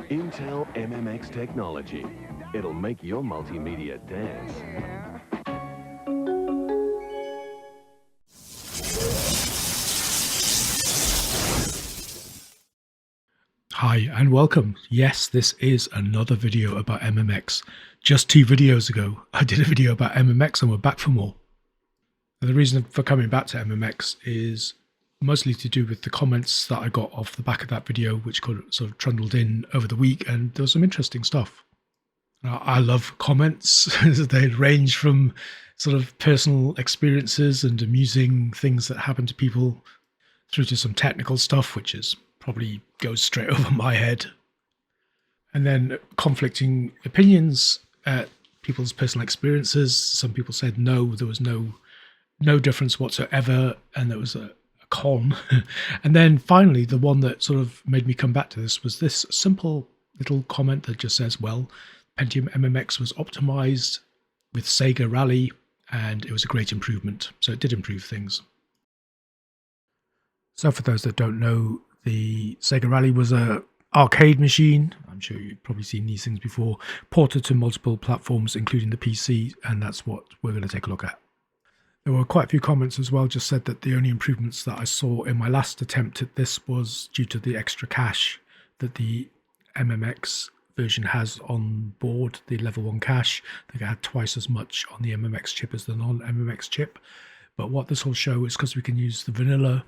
Intel MMX technology. It'll make your multimedia dance. Hi and welcome. Yes, this is another video about MMX. Just 2 videos ago, I did a video about MMX and we're back for more. And the reason for coming back to MMX is mostly to do with the comments that I got off the back of that video, which got sort of trundled in over the week, and there was some interesting stuff. I love comments. They range from sort of personal experiences and amusing things that happen to people through to some technical stuff, which is probably goes straight over my head. And then conflicting opinions, people's personal experiences. Some people said no, there was no difference whatsoever, and there was a con. And then finally, the one that sort of made me come back to this was this simple little comment that just says, well, Pentium MMX was optimized with Sega Rally, and it was a great improvement. So it did improve things. So for those that don't know, the Sega Rally was a arcade machine. I'm sure you've probably seen these things before, ported to multiple platforms, including the PC, and that's what we're going to take a look at. There were quite a few comments as well, just said that the only improvements that I saw in my last attempt at this was due to the extra cache that the MMX version has on board, the level 1 cache. I think I had twice as much on the MMX chip as the non-MMX chip. But what this will show is because we can use the vanilla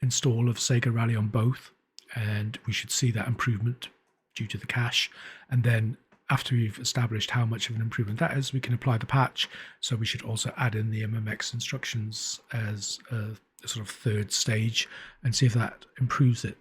install of Sega Rally on both, and we should see that improvement due to the cache. And then after we've established how much of an improvement that is, we can apply the patch. So we should also add in the MMX instructions as a sort of third stage and see if that improves it.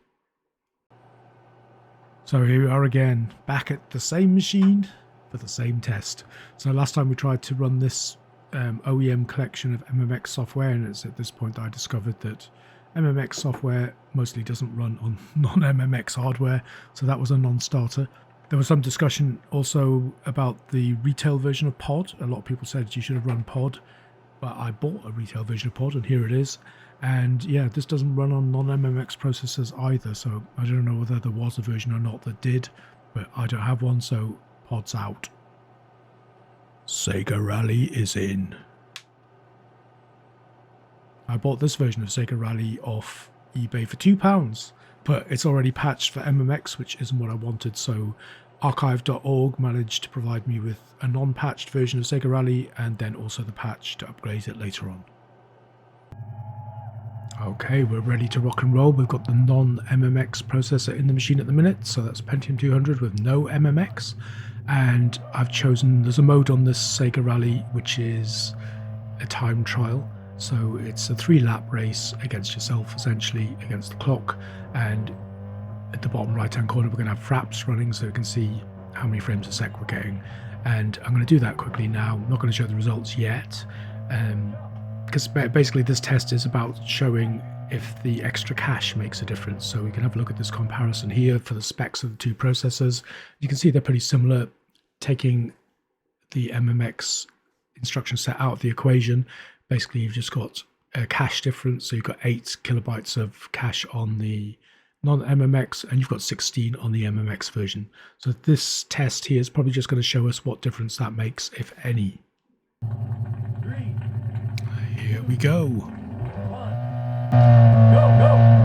So here we are again, back at the same machine for the same test. So last time we tried to run this OEM collection of MMX software, and it's at this point that I discovered that MMX software mostly doesn't run on non-MMX hardware, so that was a non-starter. There was some discussion also about the retail version of Pod. A lot of people said you should have run Pod, but I bought a retail version of Pod, and here it is. And yeah, this doesn't run on non-MMX processors either, so I don't know whether there was a version or not that did, but I don't have one, so Pod's out. Sega Rally is in. I bought this version of Sega Rally off eBay for £2, but it's already patched for MMX, which isn't what I wanted, so archive.org managed to provide me with a non-patched version of Sega Rally, and then also the patch to upgrade it later on. Okay, we're ready to rock and roll. We've got the non-MMX processor in the machine at the minute, so that's Pentium 200 with no MMX, and I've chosen, there's a mode on this Sega Rally which is a time trial. So it's a 3-lap race against yourself, essentially, against the clock. And at the bottom right-hand corner, we're going to have fraps running so you can see how many frames a sec we're getting. And I'm going to do that quickly now. I'm not going to show the results yet, because basically this test is about showing if the extra cache makes a difference. So we can have a look at this comparison here for the specs of the two processors. You can see they're pretty similar. Taking the MMX instruction set out of the equation, basically, you've just got a cache difference. So you've got 8 kilobytes of cache on the non-MMX, and you've got 16 on the MMX version. So this test here is probably just going to show us what difference that makes, if any. 3. Here we go. 1. Go, go!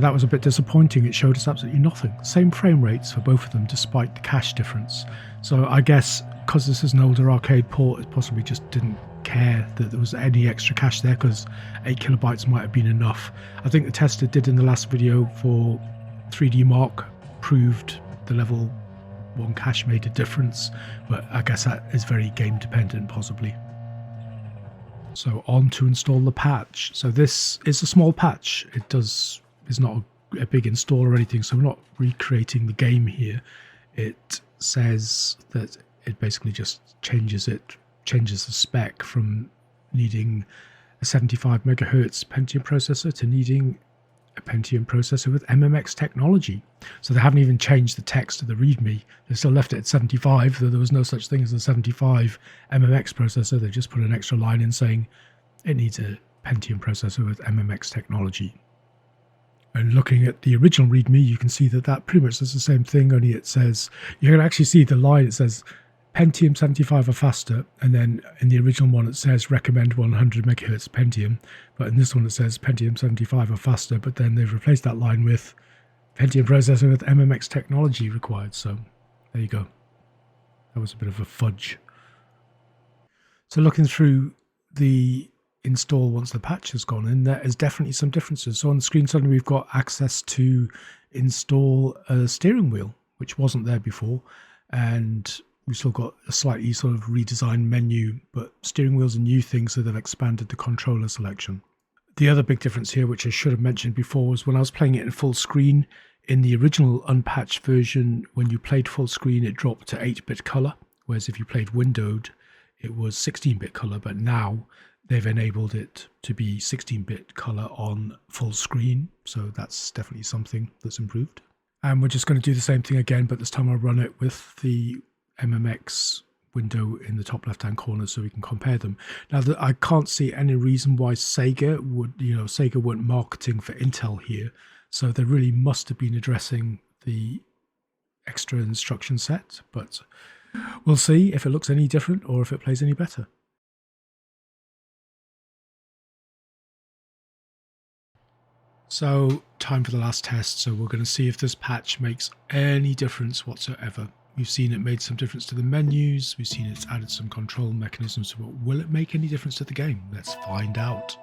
that was a bit disappointing. It showed us absolutely nothing. Same frame rates for both of them despite the cache difference. So I guess because this is an older arcade port, it possibly just didn't care that there was any extra cache there, because 8 kilobytes might have been enough. I think the tester did in the last video for 3D Mark proved the level 1 cache made a difference, but I guess that is very game dependent possibly. So on to install the patch. So this is a small patch. Is not a big install or anything, so we're not recreating the game here. It says that it basically just changes the spec from needing a 75 megahertz Pentium processor to needing a Pentium processor with MMX technology. So they haven't even changed the text of the README. They still left it at 75, though there was no such thing as a 75 MMX processor. They just put an extra line in saying it needs a Pentium processor with MMX technology. And looking at the original README, you can see that pretty much does the same thing, only it says, you can actually see the line, it says Pentium 75 or faster, and then in the original one it says recommend 100 megahertz Pentium, but in this one it says Pentium 75 or faster, but then they've replaced that line with Pentium processor with MMX technology required. So there you go. That was a bit of a fudge. So looking through the install once the patch has gone in, there is definitely some differences. So on the screen suddenly we've got access to install a steering wheel, which wasn't there before, and we've still got a slightly sort of redesigned menu, but steering wheel's a new thing, so they've expanded the controller selection. The other big difference here, which I should have mentioned before, was when I was playing it in full screen, in the original unpatched version, when you played full screen, it dropped to 8-bit color, whereas if you played windowed, it was 16-bit color, but now they've enabled it to be 16-bit color on full screen, so that's definitely something that's improved. And we're just going to do the same thing again, but this time I'll run it with the MMX window in the top left hand corner so we can compare them. Now I can't see any reason why Sega weren't marketing for Intel here, so they really must have been addressing the extra instruction set, but we'll see if it looks any different or if it plays any better. So time for the last test. So we're going to see if this patch makes any difference whatsoever. We've seen it made some difference to the menus. We've seen it's added some control mechanisms. But will it make any difference to the game? Let's find out.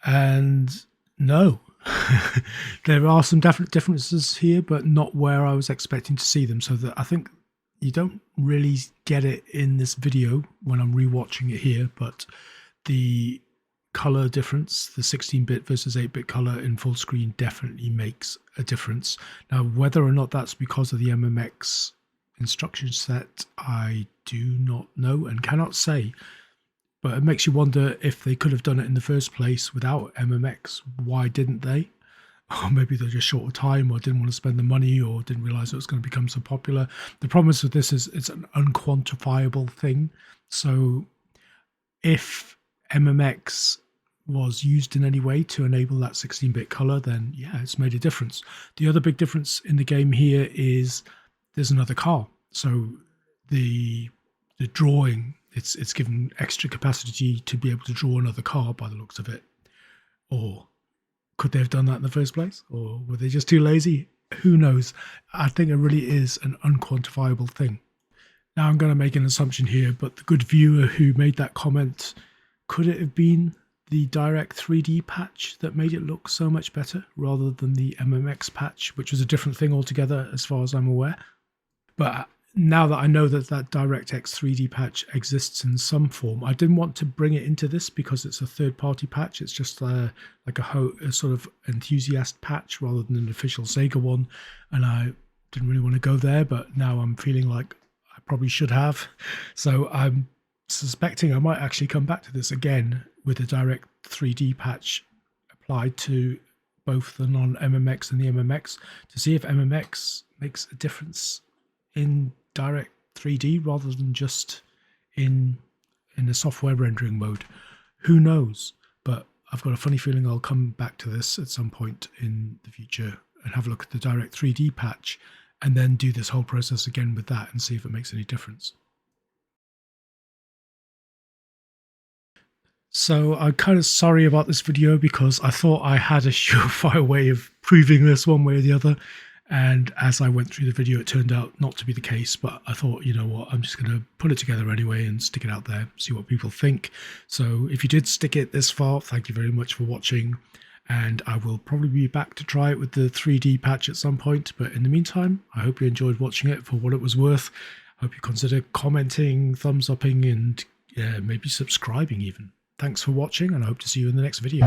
And no, there are some definite differences here, but not where I was expecting to see them. So that I think you don't really get it in this video when I'm rewatching it here, but the color difference, the 16-bit versus 8-bit color in full screen definitely makes a difference. Now, whether or not that's because of the MMX instruction set, I do not know and cannot say. But it makes you wonder if they could have done it in the first place without MMX. Why didn't they? Or maybe they're just short of time, or didn't want to spend the money, or didn't realize it was going to become so popular. The problem with this is it's an unquantifiable thing. So if MMX was used in any way to enable that 16-bit color, then yeah, it's made a difference. The other big difference in the game here is there's another car. So the drawing, it's given extra capacity to be able to draw another car by the looks of it. Or could they have done that in the first place? Or were they just too lazy? Who knows? I think it really is an unquantifiable thing. Now I'm going to make an assumption here, but the good viewer who made that comment, could it have been the Direct 3D patch that made it look so much better rather than the MMX patch, which was a different thing altogether as far as I'm aware? But now that I know that that DirectX 3D patch exists in some form, I didn't want to bring it into this because it's a third-party patch. It's just like a sort of enthusiast patch rather than an official Sega one, and I didn't really want to go there, but now I'm feeling like I probably should have. So I'm suspecting I might actually come back to this again with a Direct 3D patch applied to both the non-MMX and the MMX to see if MMX makes a difference in Direct 3D rather than just in the software rendering mode. Who knows? But I've got a funny feeling I'll come back to this at some point in the future and have a look at the Direct 3D patch and then do this whole process again with that and see if it makes any difference. So I'm kind of sorry about this video because I thought I had a surefire way of proving this one way or the other. And as I went through the video, it turned out not to be the case. But I thought, you know what, I'm just going to put it together anyway and stick it out there, see what people think. So if you did stick it this far, thank you very much for watching. And I will probably be back to try it with the 3D patch at some point. But in the meantime, I hope you enjoyed watching it for what it was worth. I hope you consider commenting, thumbs upping, and maybe subscribing even. Thanks for watching, and I hope to see you in the next video.